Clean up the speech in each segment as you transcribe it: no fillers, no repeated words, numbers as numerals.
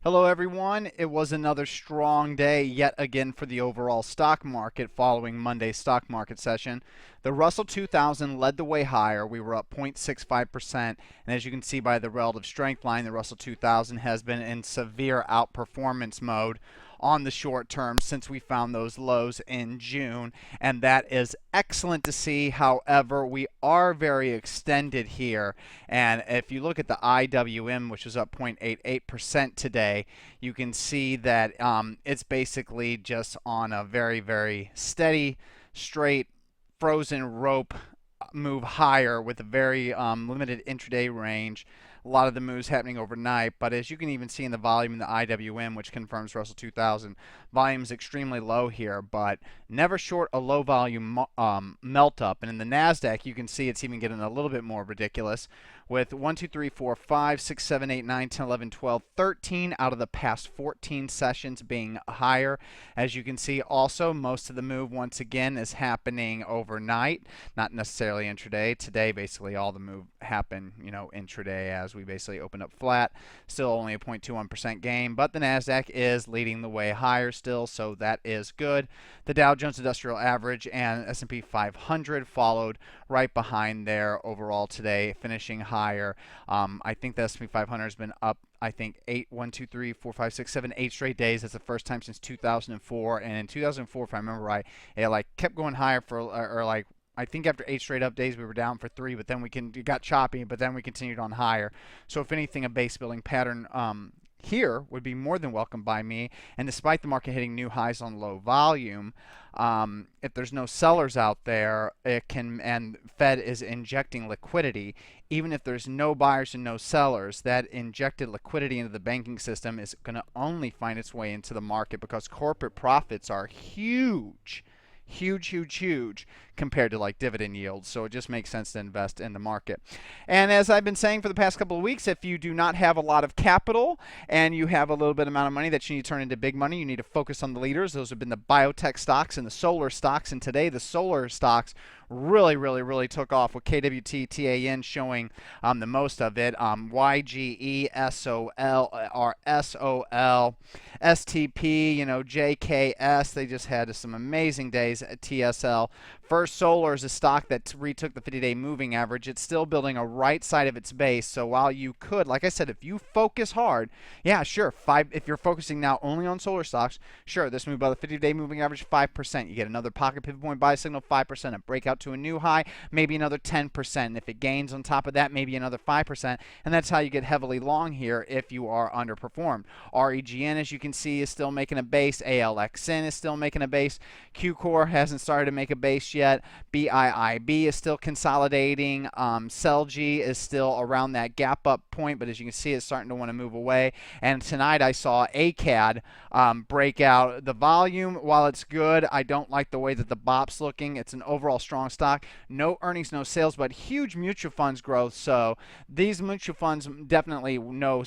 Hello, everyone. It was another strong day yet again for the overall stock market following Monday's stock market session. The Russell 2000 led the way higher. We were up 0.65%. And as you can see by the relative strength line, the Russell 2000 has been in severe outperformance mode on the short term since we found those lows in June, and that is excellent to see. However, we are very extended here, and if you look at the IWM, which is up 0.88% today, you can see that it's basically just on a very, very steady, straight, frozen rope move higher with a very limited intraday range. A lot of the moves happening overnight, but as you can even see in the volume in the IWM, which confirms Russell 2000, volume is extremely low here, but never short a low volume melt up. And in the NASDAQ, you can see it's even getting a little bit more ridiculous with 1, 2, 3, 4, 5, 6, 7, 8, 9, 10, 11, 12, 13 out of the past 14 sessions being higher. As you can see, also, most of the move, once again, is happening overnight, not necessarily intraday. Today, basically, all the move happened, intraday as we basically open up flat. Still only a 0.21% gain, but the NASDAQ is leading the way higher still, so that is good. The Dow Jones Industrial Average and S&P 500 followed right behind there overall today, finishing higher. I think the S&P 500 has been up, I think, 8 straight days. That's the first time since 2004. And in 2004, if I remember right, it kept going higher for, I think after 8 straight up days, we were down for 3, but then it got choppy, but then we continued on higher. So if anything, a base building pattern here would be more than welcome by me. And despite the market hitting new highs on low volume, if there's no sellers out there, and Fed is injecting liquidity, even if there's no buyers and no sellers, that injected liquidity into the banking system is going to only find its way into the market because corporate profits are huge. Huge compared to dividend yields. So it just makes sense to invest in the market. And as I've been saying for the past couple of weeks, if you do not have a lot of capital and you have a little bit amount of money that you need to turn into big money, you need to focus on the leaders. Those have been the biotech stocks and the solar stocks. And today the solar stocks really took off with KWT TAN showing the most of it. YGE, SOL, or SOL, STP, JKS. They just had some amazing days at TSL. First Solar is a stock that retook the 50-day moving average. It's still building a right side of its base. So while you could, like I said, if you focus hard, yeah, sure, if you're focusing now only on solar stocks, sure, this move by the 50-day moving average, 5%. You get another pocket pivot point buy signal, 5%. A breakout to a new high, maybe another 10%. And if it gains on top of that, maybe another 5%. And that's how you get heavily long here if you are underperformed. REGN, as you can see, is still making a base. ALXN is still making a base. QCore hasn't started to make a base yet. BIIB is still consolidating. CELG is still around that gap up point, but as you can see, it's starting to want to move away. And tonight I saw ACAD break out. The volume, while it's good, I don't like the way that the BOP's looking. It's an overall strong stock. No earnings, no sales, but huge mutual funds growth. So these mutual funds definitely know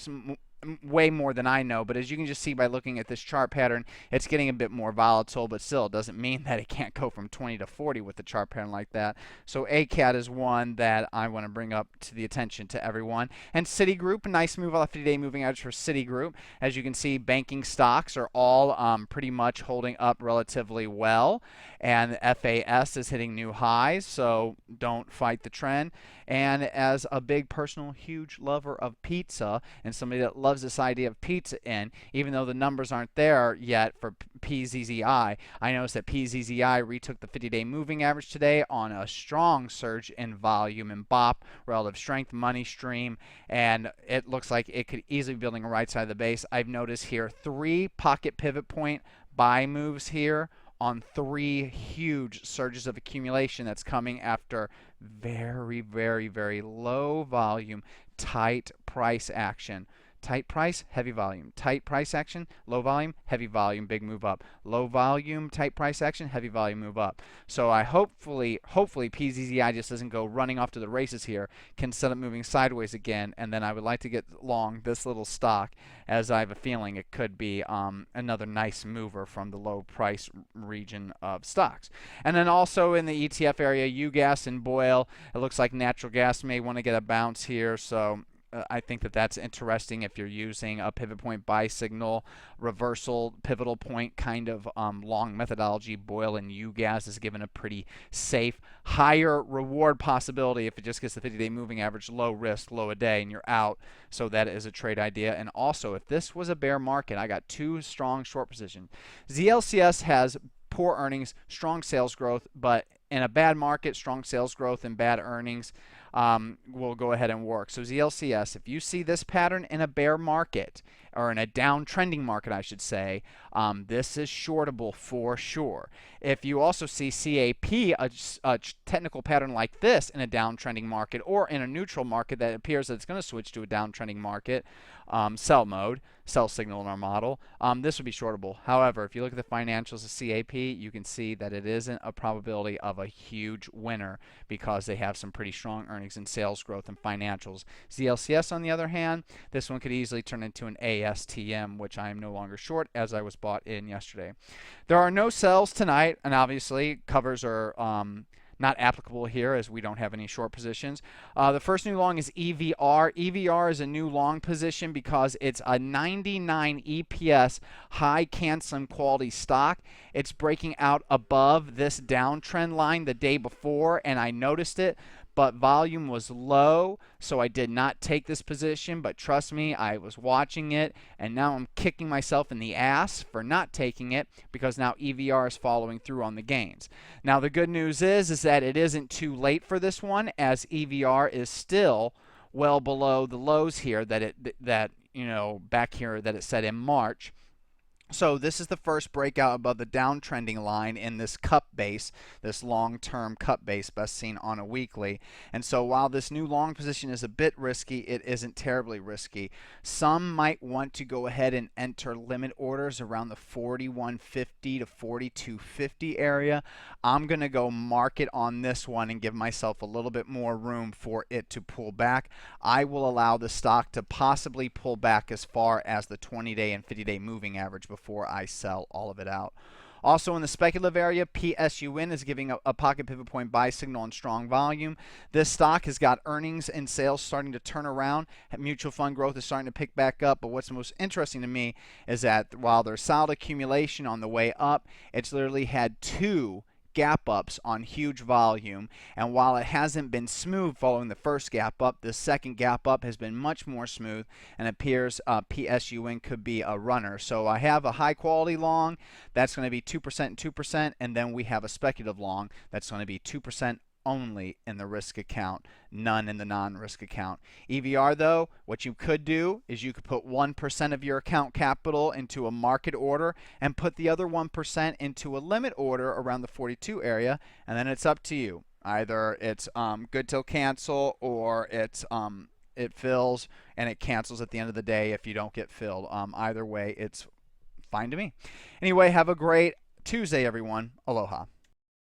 way more than I know, but as you can just see by looking at this chart pattern, it's getting a bit more volatile, but still it doesn't mean that it can't go from 20 to 40 with the chart pattern like that. So ACAT is one that I want to bring up to the attention to everyone. And Citigroup, a nice move off 50-day moving average for Citigroup. As you can see, banking stocks are all pretty much holding up relatively well, and FAS is hitting new highs, so don't fight the trend. And as a big personal huge lover of pizza and somebody that loves this idea of pizza in, even though the numbers aren't there yet for PZZI, I noticed that PZZI retook the 50-day moving average today on a strong surge in volume and BOP, relative strength, money stream, and it looks like it could easily be building a right side of the base. I've noticed here 3 pocket pivot point buy moves here on 3 huge surges of accumulation that's coming after very low volume, tight price action. Tight price, heavy volume. Tight price action, low volume, heavy volume, big move up. Low volume, tight price action, heavy volume, move up. So I hopefully PZZI just doesn't go running off to the races here, can set up moving sideways again, and then I would like to get long this little stock, as I have a feeling it could be another nice mover from the low price region of stocks. And then also in the ETF area, UGAS and BOIL, it looks like natural gas may want to get a bounce here, so I think that that's interesting if you're using a pivot point buy signal, reversal, pivotal point kind of long methodology. Boyle and UGAS is given a pretty safe, higher reward possibility if it just gets the 50-day moving average, low risk, low a day, and you're out. So that is a trade idea. And also, if this was a bear market, I got two strong short positions. ZLCS has poor earnings, strong sales growth, but in a bad market, strong sales growth and bad earnings will go ahead and work. So ZLCS, if you see this pattern in a bear market, or in a downtrending market, I should say, this is shortable for sure. If you also see CAP, a technical pattern like this in a downtrending market, or in a neutral market that appears that it's going to switch to a downtrending market, sell mode, sell signal in our model, this would be shortable. However, if you look at the financials of CAP, you can see that it isn't a probability of a huge winner because they have some pretty strong earnings and sales growth and financials. ZLCS, on the other hand, this one could easily turn into an ASTM, which I am no longer short as I was bought in yesterday. There are no sells tonight, and obviously covers are not applicable here as we don't have any short positions. The first new long is EVR. EVR is a new long position because it's a 99 EPS high canceling quality stock. It's breaking out above this downtrend line the day before, and I noticed it, but volume was low, so I did not take this position. But trust me, I was watching it, and now I'm kicking myself in the ass for not taking it because now EVR is following through on the gains. Now the good news is that it isn't too late for this one, as EVR is still well below the lows here that back here that it set in March. So this is the first breakout above the downtrending line in this cup base, this long-term cup base best seen on a weekly. And so while this new long position is a bit risky, it isn't terribly risky. Some might want to go ahead and enter limit orders around the 4150 to 4250 area. I'm going to go market on this one and give myself a little bit more room for it to pull back. I will allow the stock to possibly pull back as far as the 20-day and 50-day moving average before I sell all of it out. Also in the speculative area, PSUN is giving a pocket pivot point buy signal on strong volume. This stock has got earnings and sales starting to turn around. Mutual fund growth is starting to pick back up. But what's most interesting to me is that while there's solid accumulation on the way up, it's literally had two gap ups on huge volume, and while it hasn't been smooth following the first gap up, the second gap up has been much more smooth and appears PSUN could be a runner. So I have a high quality long that's going to be 2% and 2%, and then we have a speculative long that's going to be 2% only in the risk account, none in the non-risk account. EVR though, what you could do is you could put 1% of your account capital into a market order and put the other 1% into a limit order around the 42 area, and then it's up to you. Either it's good till cancel, or it's it fills and it cancels at the end of the day if you don't get filled. Either way, it's fine to me. Anyway, have a great Tuesday, everyone. Aloha.